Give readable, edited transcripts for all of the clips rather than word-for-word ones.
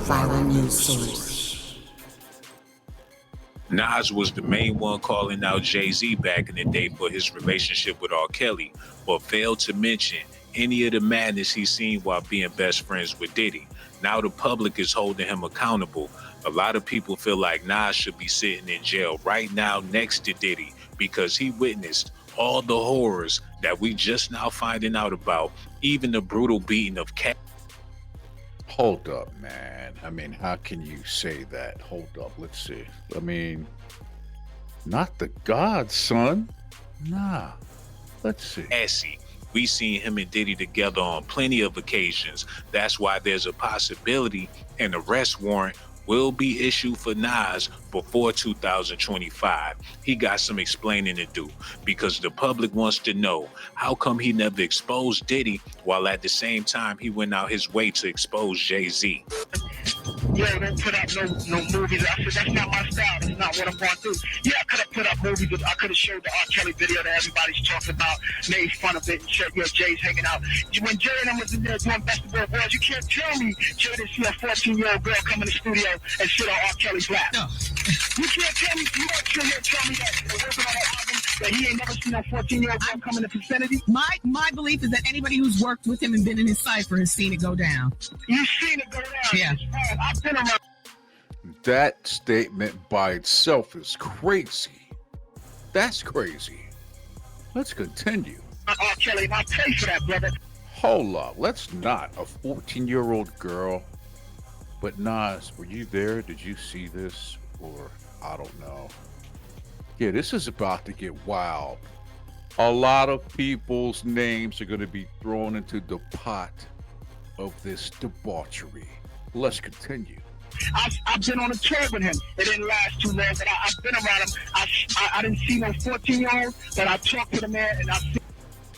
viral news source. Nas was the main one calling out Jay-Z back in the day for his relationship with R. Kelly, but failed to mention any of the madness he's seen while being best friends with Diddy. Now the public is holding him accountable. A lot of people feel like Nas should be sitting in jail right now next to Diddy because he witnessed all the horrors that we just now finding out about, even the brutal beating of Cat. Hold up, man. I mean, how can you say that? Hold up, let's see. I mean, not the godson. Nah, let's see. Essie. We seen him and Diddy together on plenty of occasions. That's why there's a possibility an arrest warrant will be issued for Nas before 2025. He got some explaining to do because the public wants to know how come he never exposed Diddy while at the same time he went out his way to expose Jay-Z. Yo, don't put up no movies. I said, that's not my style. That's not what I'm going to do. Yeah, I could have put up movies. I could have showed the R. Kelly video that everybody's talking about, made fun of it, and said, yo, Jay's hanging out. When Jay and I was in there doing basketball boys, you can't tell me Jay didn't see a 14-year-old girl come in the studio and sit on R. Kelly's lap. No. You can't tell me, you don't sit here and tell me that working on that album, that he ain't never seen a 14-year-old girl come in the vicinity. My belief is that anybody who's worked with him and been in his cipher has seen it go down. You've seen it go down. Yeah. I've been around. That statement by itself is crazy. That's crazy. Let's continue. R. Kelly, and I pay for that, brother. Hold up, let's not. A 14-year-old girl. But Nas, were you there? Did you see this? Or I don't know. Yeah, this is about to get wild. A lot of people's names are going to be thrown into the pot of this debauchery. Let's continue. I've been on a tour with him. It didn't last too long, but I've been around him. I didn't see no 14-year-old, but I talked to the man and I see.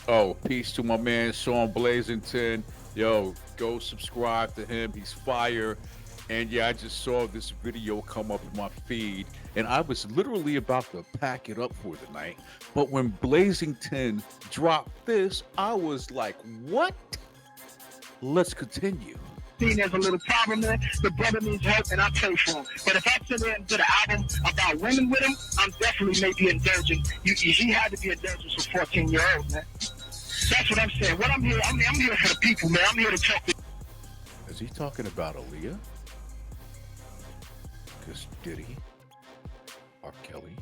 Oh, peace to my man, Sean Blazington. Yo, go subscribe to him. He's fire. And yeah, I just saw this video come up in my feed, and I was literally about to pack it up for the night. But when Blazington dropped this, I was like, what? Let's continue. There's a little problem there. The brother needs help, and I pay for him. But if I sit there and did an album about women with him, I'm definitely maybe indulgent. He had to be indulgent for 14-year-olds, man. That's what I'm saying. What I'm here for the people, man. I'm here to talk to. Is he talking about Aaliyah? Because Diddy, R. Kelly,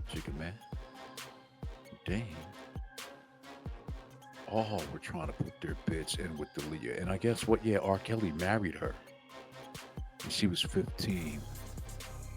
Chicken Man, Dane, all were trying to put their bits in with Aaliyah. And I guess what? Yeah, R. Kelly married her. And she was 15.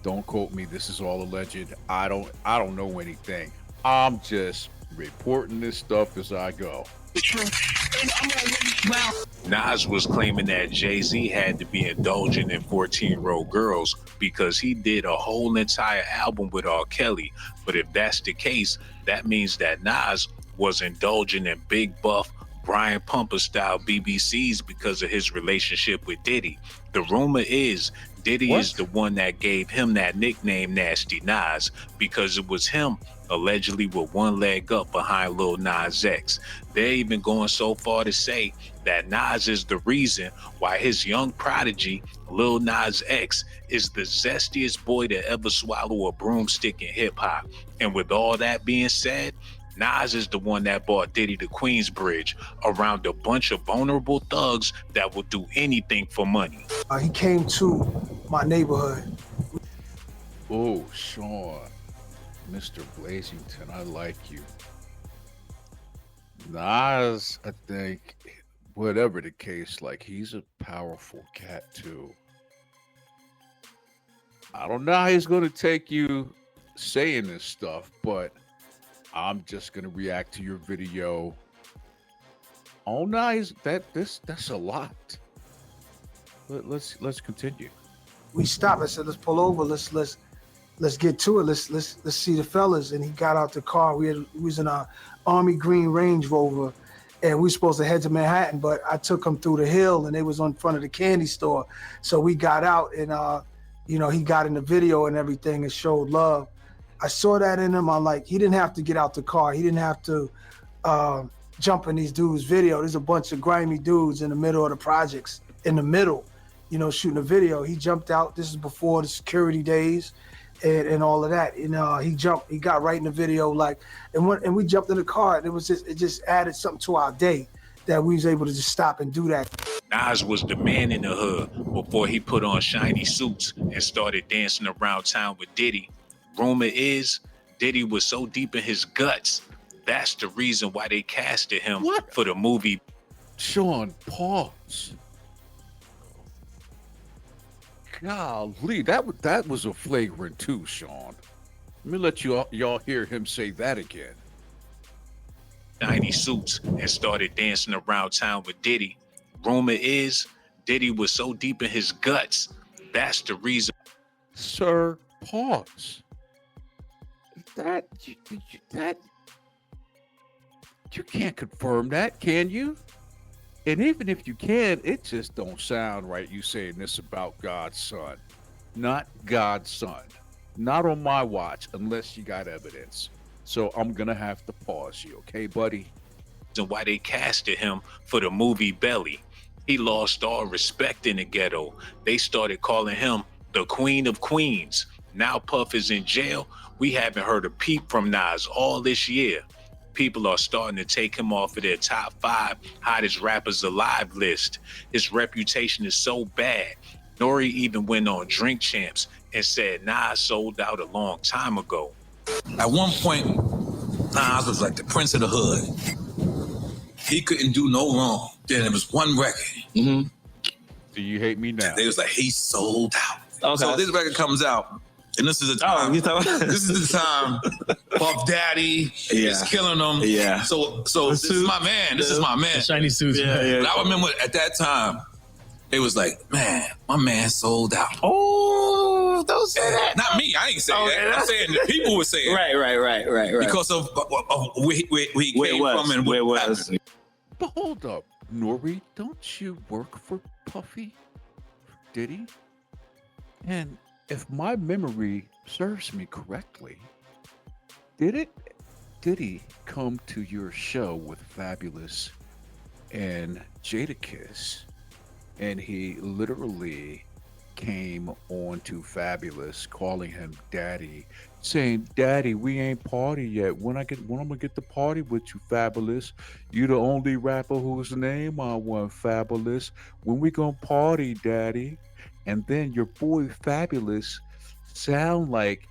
Don't quote me. This is all alleged. I don't know anything. I'm just reporting this stuff as I go. The truth. And I'm already, well, Nas was claiming that Jay-Z had to be indulgent in 14-year-old girls because he did a whole entire album with R. Kelly. But if that's the case, that means that Nas was indulgent in big buff Brian Pumper style BBCs because of his relationship with Diddy. The rumor is Diddy is the one that gave him that nickname Nasty Nas because it was him allegedly with one leg up behind Lil Nas X. They're even going so far to say that Nas is the reason why his young prodigy, Lil Nas X, is the zestiest boy to ever swallow a broomstick in hip hop. And with all that being said, Nas is the one that brought Diddy to Queensbridge around a bunch of vulnerable thugs that will do anything for money. He came to my neighborhood. Oh, Sean, Mr. Blazington, I like you. Nas, I think, whatever the case, like, he's a powerful cat too. I don't know how he's going to take you saying this stuff, but I'm just going to react to your video. Oh, nice. That's a lot. Let's continue. We stopped. I said, let's pull over. Let's get to it. Let's see the fellas. And he got out the car. We was in a Army Green Range Rover, and we were supposed to head to Manhattan, but I took him through the hill, and they was in front of the candy store. So we got out, and he got in the video and everything and showed love. I saw that in him. I'm like, he didn't have to get out the car. He didn't have to jump in these dudes' video. There's a bunch of grimy dudes in the middle of the projects, in the middle. you know, shooting a video. He jumped out. This is before the security days and all of that. And he got right in the video, like, and we jumped in the car, and it just added something to our day that we was able to just stop and do that. Nas was the man in the hood before he put on shiny suits and started dancing around town with Diddy. Rumor is Diddy was so deep in his guts, that's the reason why they casted him for the movie. Sean, pause. Golly, that was a flagrant too, Sean. Let me let y'all hear him say that again. Shiny suits and started dancing around town with Diddy. Rumor is Diddy was so deep in his guts, that's the reason. Sir, pause. That you can't confirm that, can you? And even if you can, it just don't sound right. You saying this about God's son, not God's son, not on my watch, unless you got evidence. So I'm gonna have to pause you, okay, buddy? And why they casted him for the movie Belly. He lost all respect in the ghetto. They started calling him the Queen of Queens. Now Puff is in jail. We haven't heard a peep from Nas all this year. People are starting to take him off of their top 5 hottest rappers alive list. His reputation is so bad. Nori even went on Drink Champs and said Nas sold out a long time ago. At one point, Nas was like the prince of the hood. He couldn't do no wrong. Then there was one record. Do you hate me now? They was like, he sold out. Okay. So this record comes out, and this is the time. This is the time. Puff Daddy is killing them. Yeah. So this is my man. This is my man. Shiny suits. Yeah. But I remember at that time, it was like, man, my man sold out. Oh, don't say that. Not me. I ain't saying that. I'm saying the people were saying Right. because of where he came from and where what was. happened. But hold up, Nori, don't you work for Puffy? Diddy? And if my memory serves me correctly, did he come to your show with Fabulous and Jadakiss, and he literally came on to Fabulous, calling him Daddy, saying, "Daddy, we ain't party yet. When I'm gonna get the party with you, Fabulous? You the only rapper whose name I want, Fabulous. When we gonna party, Daddy?" And then your boy Fabulous sound like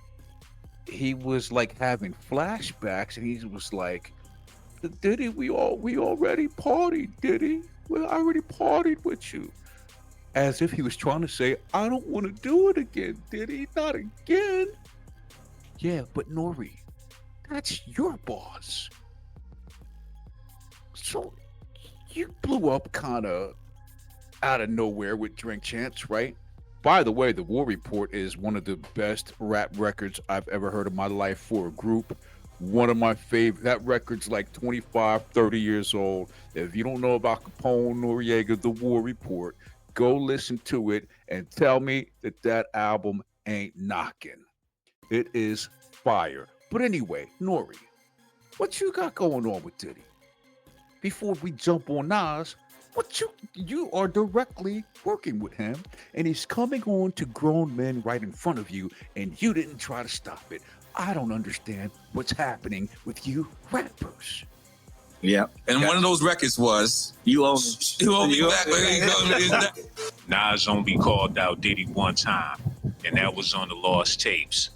he was like having flashbacks, and he was like, "Diddy, we already partied, Diddy. We already partied with you." As if he was trying to say, "I don't want to do it again, Diddy, not again." Yeah, but Nori, that's your boss. So you blew up kind of out of nowhere with Drink Champs, right? By the way, The War Report is one of the best rap records I've ever heard in my life for a group. One of my favorite. That record's like 25, 30 years old. If you don't know about Capone Noriega, The War Report, go listen to it and tell me that album ain't knocking. It is fire. But anyway, Nori, what you got going on with Diddy? Before we jump on Nas, you are directly working with him, and he's coming on to grown men right in front of you, and you didn't try to stop it. I don't understand what's happening with you rappers. Yeah. And one of those records was You own me back. Nas only called out Diddy one time, and that was on the Lost Tapes.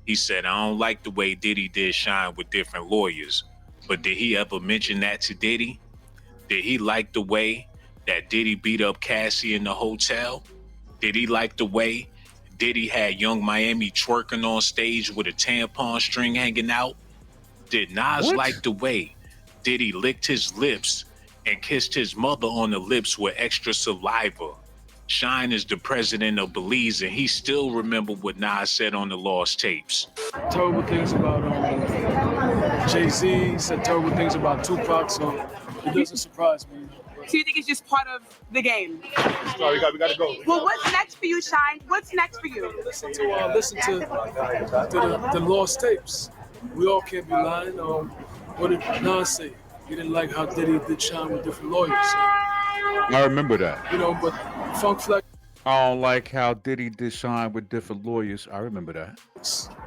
He said, "I don't like the way Diddy did Shine with different lawyers." But did he ever mention that to Diddy? Did he like the way that Diddy beat up Cassie in the hotel? Did he like the way Diddy had Young Miami twerking on stage with a tampon string hanging out? Did Nas like the way Diddy licked his lips and kissed his mother on the lips with extra saliva? Shine is the president of Belize, and he still remember what Nas said on the Lost Tapes. Terrible things about Jay-Z, said terrible things about Tupac, so it doesn't surprise me. So you think it's just part of the game? Sorry, we gotta go. Well, what's next for you, Shine? What's next for you? Listen to the Lost Tapes. We all can't be lying. What did Nas say? He didn't like how Diddy did Shine with different lawyers. I remember that. But Funk Flex. I don't like how Diddy did shine with different lawyers. I remember that.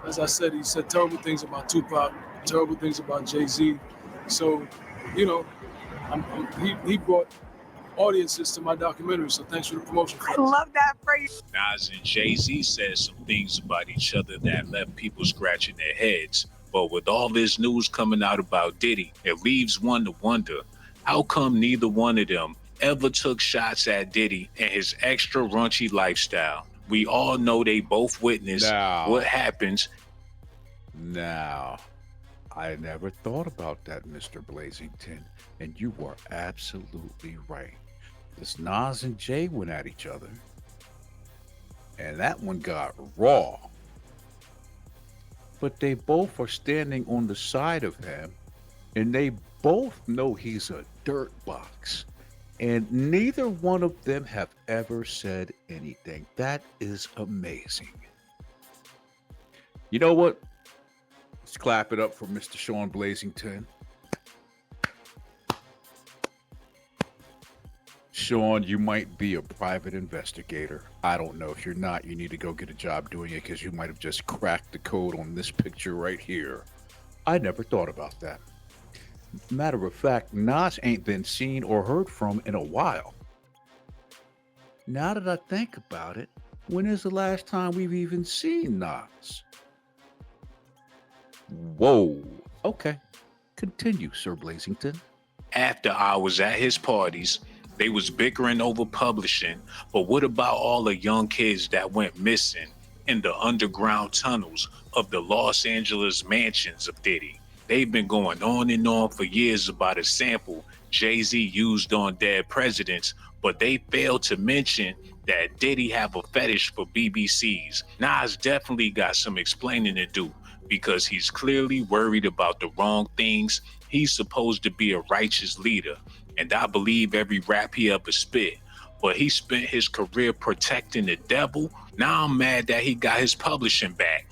As I said, he said terrible things about Tupac, terrible things about Jay-Z. So, you know, he brought audiences to my documentary, so thanks for the promotion. I love that phrase. Nas and Jay-Z said some things about each other that left people scratching their heads. But with all this news coming out about Diddy, it leaves one to wonder, how come neither one of them ever took shots at Diddy and his extra raunchy lifestyle? We all know they both witnessed what happens. Now, I never thought about that, Mr. Blazington, and you are absolutely right. This Nas and Jay went at each other, and that one got raw. But they both are standing on the side of him, and they both know he's a dirt box. And neither one of them have ever said anything. That is amazing. You know what? Let's clap it up for Mr. Sean Blazington. Sean, you might be a private investigator. I don't know. If you're not, you need to go get a job doing it because you might have just cracked the code on this picture right here. I never thought about that. Matter of fact, Nas ain't been seen or heard from in a while. Now that I think about it, when is the last time we've even seen Nas? Whoa. Okay. Continue, Sir Blazington. After hours at his parties, they was bickering over publishing, but what about all the young kids that went missing in the underground tunnels of the Los Angeles mansions of Diddy? They've been going on and on for years about a sample Jay-Z used on dead presidents, but they failed to mention that Diddy have a fetish for BBCs. Nas definitely got some explaining to do because he's clearly worried about the wrong things. He's supposed to be a righteous leader, and I believe every rap he ever spit, but he spent his career protecting the devil. Now I'm mad that he got his publishing back.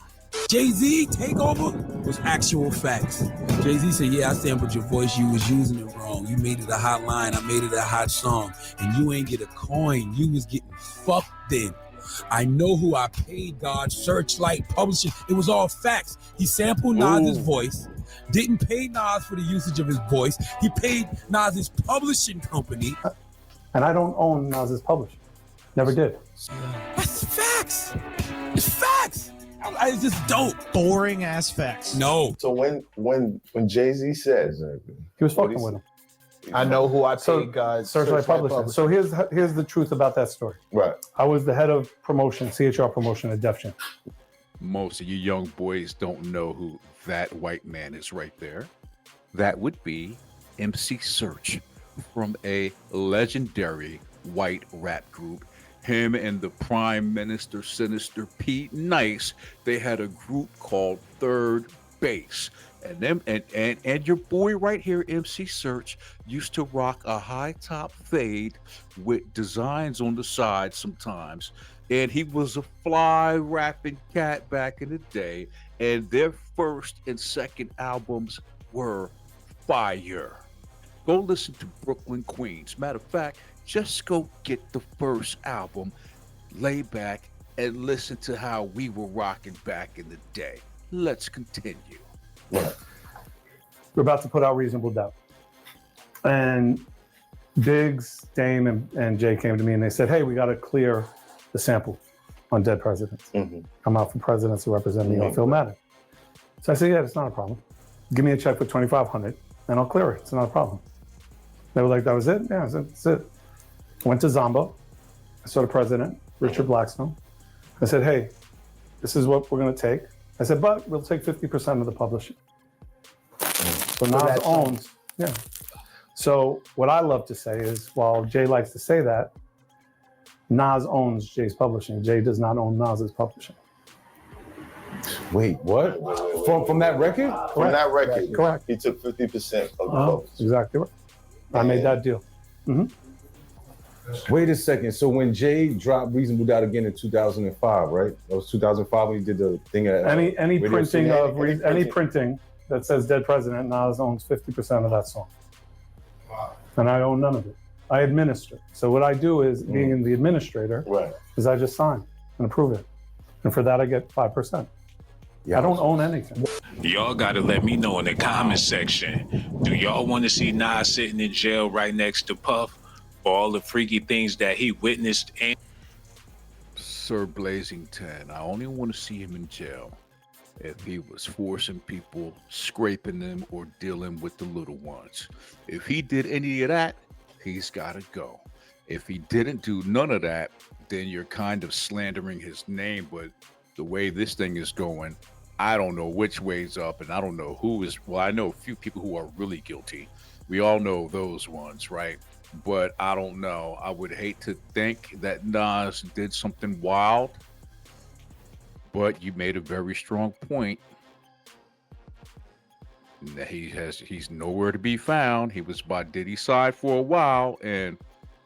Jay-Z takeover was actual facts. Jay-Z said, yeah, I sampled your voice. You was using it wrong. You made it a hot line. I made it a hot song. And you ain't get a coin. You was getting fucked then. I know who I paid, God. Searchlight Publishing. It was all facts. He sampled Nas's voice. Didn't pay Nas for the usage of his voice. He paid Nas's publishing company. And I don't own Nas's publishing. Never did. That's facts. It's facts. It's just dope. Boring ass facts. No. So when Jay-Z says he was fucking with him. I know who I paid, guys. Searchlight Publishing. So here's the truth about that story. Right. I was the head of promotion, CHR promotion at Def Jam. Most of you young boys don't know who that white man is right there. That would be MC Search from a legendary white rap group. Him and the Prime Minister Sinister Pete Nice, they had a group called Third Base. And them and your boy right here, MC Search, used to rock a high top fade with designs on the side sometimes. And he was a fly rapping cat back in the day. And their first and second albums were fire. Go listen to Brooklyn Queens. Matter of fact, just go get the first album, lay back, and listen to how we were rocking back in the day. Let's continue. We're about to put out Reasonable Doubt. And Biggs, Dame, and Jay came to me and they said, hey, we got to clear the sample on Dead Presidents. Come out for presidents who represent me on Phil Madden. So I said, yeah, it's not a problem. Give me a check for $2,500 and I'll clear it. It's not a problem. They were like, that was it? Yeah, I said, that's it. Went to Zombo. I saw the president, Richard Blackstone. I said, hey, this is what we're going to take. I said, but we'll take 50% of the publishing. So Nas owns, yeah. So what I love to say is, while Jay likes to say that, Nas owns Jay's publishing. Jay does not own Nas's publishing. Wait, what? From that record? Correct. From that record, correct. He took 50% of the publishing. Exactly right. I made that deal. Wait a second. So when Jay dropped Reasonable Doubt again in 2005, right? That was 2005 when he did the thing at any Radio printing City. of any printing that says Dead President, Nas owns 50% of that song. Wow. And I own none of it. I administer. So what I do is, being the administrator, is I just sign and approve it. And for that, I get 5%. I don't own anything. Y'all gotta let me know in the comment section. Do y'all want to see Nas sitting in jail right next to Puff for all the freaky things that he witnessed? And Sir Blazington, I only want to see him in jail if he was forcing people, scraping them, or dealing with the little ones. If he did any of that, he's got to go. If he didn't do none of that, then you're kind of slandering his name. But the way this thing is going, I don't know which way's up, and I don't know who is. Well, I know a few people who are really guilty. We all know those ones, right? But I don't know. I would hate to think that Nas did something wild, but you made a very strong point that he's nowhere to be found. He was by Diddy's side for a while, and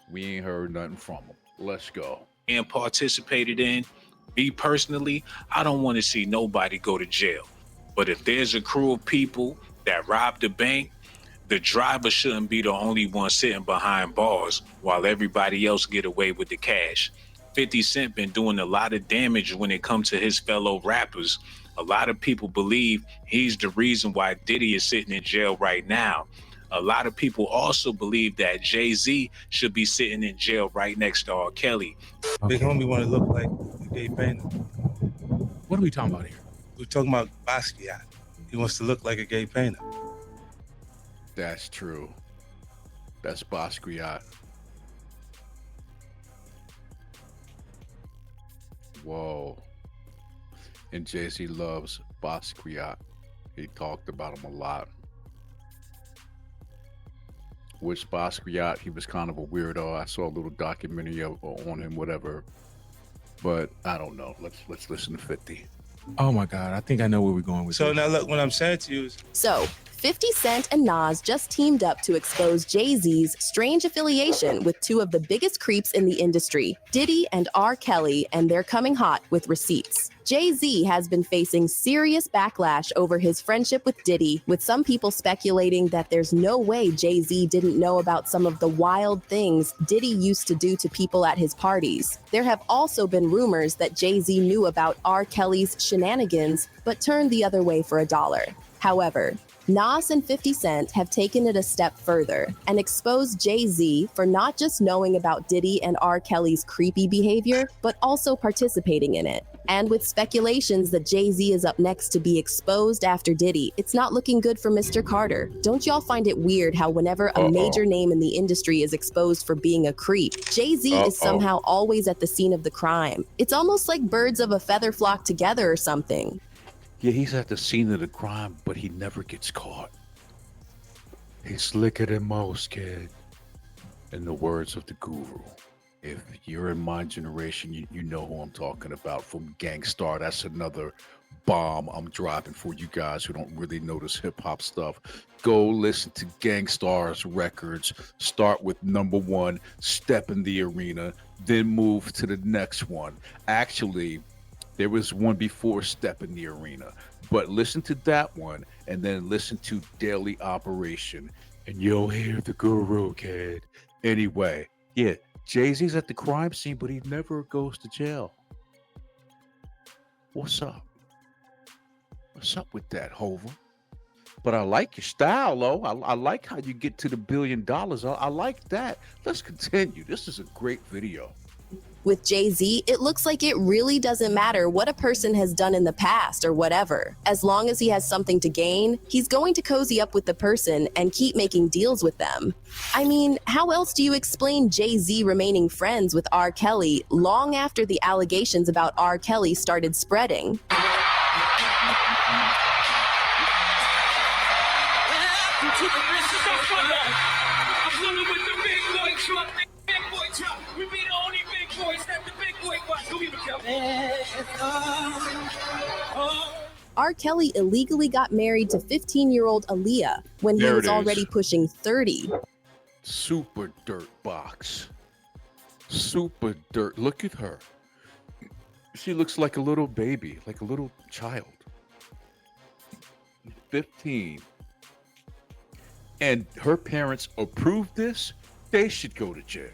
we ain't heard nothing from him. Let's go. and participated in. Me personally, I don't want to see nobody go to jail. But if there's a crew of people that robbed a bank, the driver shouldn't be the only one sitting behind bars while everybody else get away with the cash. 50 Cent been doing a lot of damage when it comes to his fellow rappers. A lot of people believe he's the reason why Diddy is sitting in jail right now. A lot of people also believe that Jay-Z should be sitting in jail right next to R. Kelly. Big homie want to look like a gay painter. What are we talking about here? We're talking about Basquiat. He wants to look like a gay painter. That's true. That's Basquiat. Whoa. And Jay-Z loves Basquiat. He talked about him a lot. Which Basquiat, he was kind of a weirdo. I saw a little documentary on him, whatever. But I don't know. Let's listen to 50. Oh my God, I think I know where we're going with So this. now look, what I'm saying to you is, So, 50 Cent and Nas just teamed up to expose Jay-Z's strange affiliation with two of the biggest creeps in the industry, Diddy and R. Kelly, and they're coming hot with receipts. Jay-Z has been facing serious backlash over his friendship with Diddy, with some people speculating that there's no way Jay-Z didn't know about some of the wild things Diddy used to do to people at his parties. There have also been rumors that Jay-Z knew about R. Kelly's shenanigans, but turned the other way for $1. However, Nas and 50 Cent have taken it a step further and exposed Jay-Z for not just knowing about Diddy and R. Kelly's creepy behavior, but also participating in it. And with speculations that Jay-Z is up next to be exposed after Diddy, it's not looking good for Mr. Carter. Don't y'all find it weird how whenever a major name in the industry is exposed for being a creep, Jay-Z is somehow always at the scene of the crime? It's almost like birds of a feather flock together or something. Yeah, he's at the scene of the crime, but he never gets caught. He's slicker than most, kid. In the words of the guru. If you're in my generation, you know who I'm talking about from Gangstar. That's another bomb I'm dropping for you guys who don't really know this hip-hop stuff. Go listen to Gangstar's records. Start with number 1, Step in the Arena, then move to the next one. Actually, there was one before Step in the Arena, but listen to that one and then listen to Daily Operation and you'll hear the guru, kid. Anyway, yeah, Jay-Z's at the crime scene, but he never goes to jail. What's up? What's up with that, Hova? But I like your style, though. I like how you get to the $1 billion. I like that. Let's continue. This is a great video. With Jay-Z, it looks like it really doesn't matter what a person has done in the past or whatever. As long as he has something to gain, he's going to cozy up with the person and keep making deals with them. I mean, how else do you explain Jay-Z remaining friends with R. Kelly long after the allegations about R. Kelly started spreading? R. Kelly illegally got married to 15-year-old Aaliyah when he was already pushing 30. Super dirt box. Super dirt. Look at her. She looks like a little baby, like a little child. 15. And her parents approved this? They should go to jail.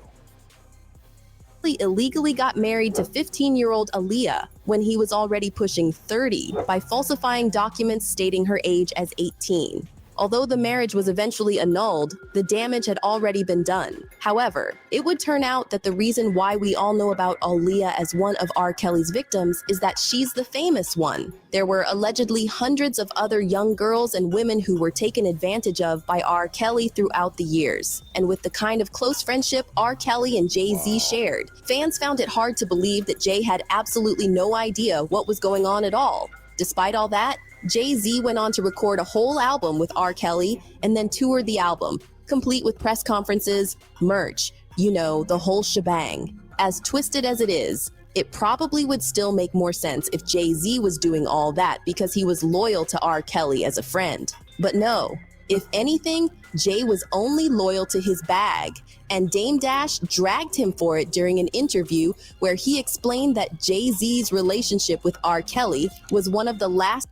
Illegally got married to 15-year-old Aaliyah when he was already pushing 30 by falsifying documents stating her age as 18. Although the marriage was eventually annulled, the damage had already been done. However, it would turn out that the reason why we all know about Aaliyah as one of R. Kelly's victims is that she's the famous one. There were allegedly hundreds of other young girls and women who were taken advantage of by R. Kelly throughout the years. And with the kind of close friendship R. Kelly and Jay-Z shared, fans found it hard to believe that Jay had absolutely no idea what was going on at all. Despite all that, Jay-Z went on to record a whole album with R. Kelly and then toured the album, complete with press conferences, merch, you know, the whole shebang. As twisted as it is, it probably would still make more sense if Jay-Z was doing all that because he was loyal to R. Kelly as a friend. But no, if anything, Jay was only loyal to his bag, and Dame Dash dragged him for it during an interview where he explained that Jay-Z's relationship with R. Kelly was one of the last.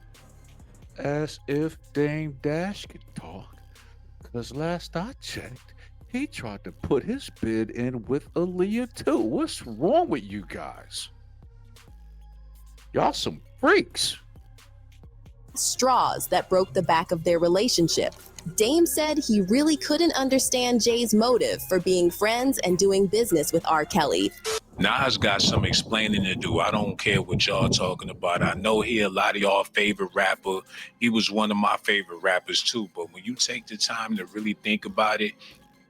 As if Dame Dash could talk. Because last I checked, he tried to put his bid in with Aaliyah too. What's wrong with you guys? Y'all some freaks. Straws that broke the back of their relationship. Dame said he really couldn't understand Jay's motive for being friends and doing business with R. Kelly. Nas got some explaining to do. I don't care what y'all talking about. I know he a lot of y'all favorite rapper. He was one of my favorite rappers too. But when you take the time to really think about it,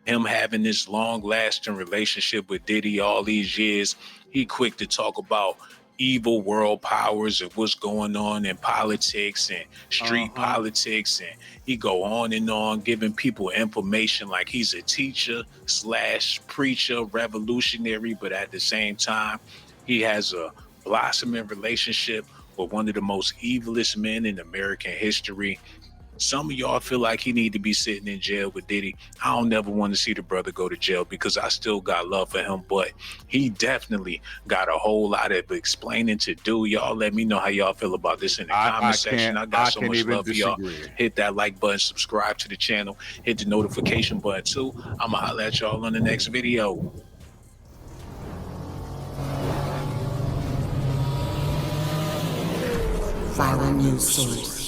him having this long-lasting relationship with Diddy all these years, he quick to talk about evil world powers and what's going on in politics and street politics, and he go on and on giving people information like he's a teacher / preacher, revolutionary, but at the same time he has a blossoming relationship with one of the most evilest men in American history. Some of y'all feel like he need to be sitting in jail with Diddy. I don't never want to see the brother go to jail because I still got love for him, but he definitely got a whole lot of explaining to do. Y'all let me know how y'all feel about this in the comment section. I got so much love for y'all. Hit that like button, subscribe to the channel, hit the notification button too. I'ma holler at y'all on the next video. Viral news source.